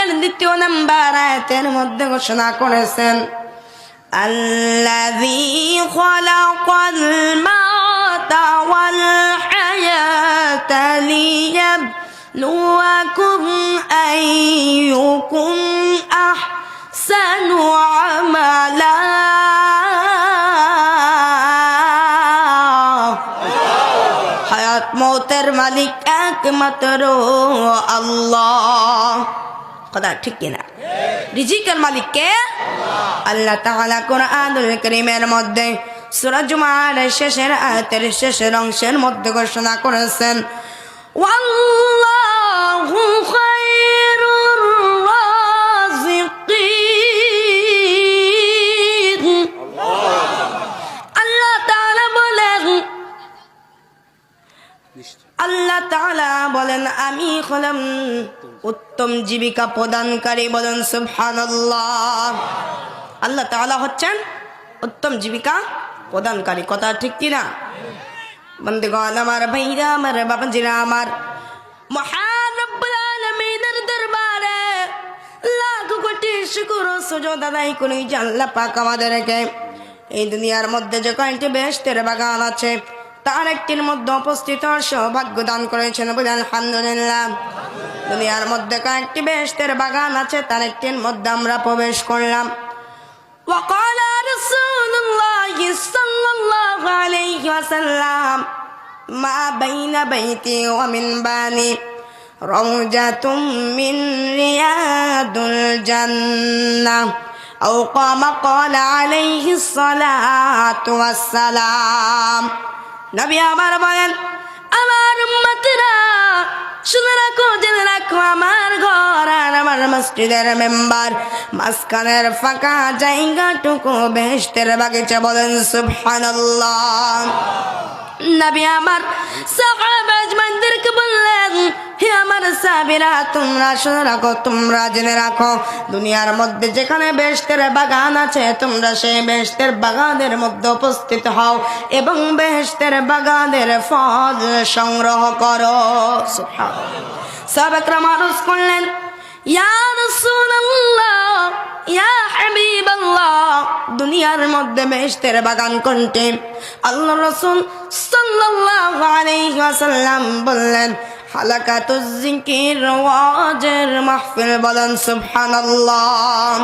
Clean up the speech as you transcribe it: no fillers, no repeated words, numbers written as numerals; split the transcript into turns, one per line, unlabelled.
পাকের 2 নম্বর আয়াতের মধ্যে ঘোষণা করেছেন আল্লাযী খালাকাল মাউতা ওয়াল হায়াতা লিয়াবলুয়াকুম আইয়ুকুম আহসানু আমালা। হায়াত মৌতের মালিক একমাত্র আল্লাহ। কথা ঠিক কিনা? রিজিকের মালিক কে? আল্লাহ তাআলা কোরআনুল কারীমের মধ্যে সূরা জুমার শেষের আয়াতের শেষের অংশের মধ্যে ঘোষণা করেছেন ওয়াল্লাহু খায়রুর রাযিকিন। আল্লাহ তাআলা বলেন আমি হলাম উত্তম জীবিকা প্রদানকারী। বলেন সুবহানাল্লাহ। আল্লাহ তাআলা হচ্ছেন উত্তম জীবিকা প্রদানকারী। কথা ঠিক কিনা? বন্ধুগণ আমার, ভাইরা আমার, বাবাজিরা আমার, মহান রব্বুল আলামিনের দরবারে লাখ কোটি শুকর ও সুজুদ আদায় করি যে আল্লাহ পাক আমাদেরকে এই দুনিয়ার মধ্যে যে কয়েকটি বেহেশতের বাগান আছে তার একটির মধ্যে উপস্থিত সৌভাগ্য দান করেছেন। বলেন আলহামদুলিল্লাহ। দুনিয়ার মধ্যে কয়েকটি বেহেশতের বাগান আছে, তার একটির মধ্যে আমরা প্রবেশ করলাম। وقال رسول الله صلى الله عليه وسلم ما بين بيتي ومنبري روضة من رياض الجنة أو كما قال عليه الصلاة والسلام। নবী আমার বলেন, আমার উম্মতরা শুনে রাখো, জেনে রাখো, আমার ঘর আর আমার মসজিদের মেম্বার মাঝখানের ফাঁকা জায়গাটুকু বেহেশতের বাগিচা। বলেন সুবহানাল্লাহ। নবী আমার সাহাবা আজমানদেরকে বললেন, হে আমার সাহাবীরা, তোমরা শুনে রাখো, তোমরা জেনে রাখো, দুনিয়ার মধ্যে যেখানে বেহেশতের বাগান আছে তোমরা সেই বেহেশতের বাগানের মধ্যে উপস্থিত হও এবং বেহেশতের বাগানের ফল সংগ্রহ করো। সুবহানাল্লাহ। সাহাবারা আরজ করলেন, ইয়া রাসূলুল্লাহ, ইয়া হাবিবাল্লাহ, দুনিয়ার মধ্যে বেহেশতের বাগান কোনটি? আল্লাহর রাসূল সাল্লাল্লাহু আলাইহি ওয়াসাল্লাম বললেন, হালাকাতুজ জিকির ওয়াজের মাহফিল। বলেন সুবহানাল্লাহ।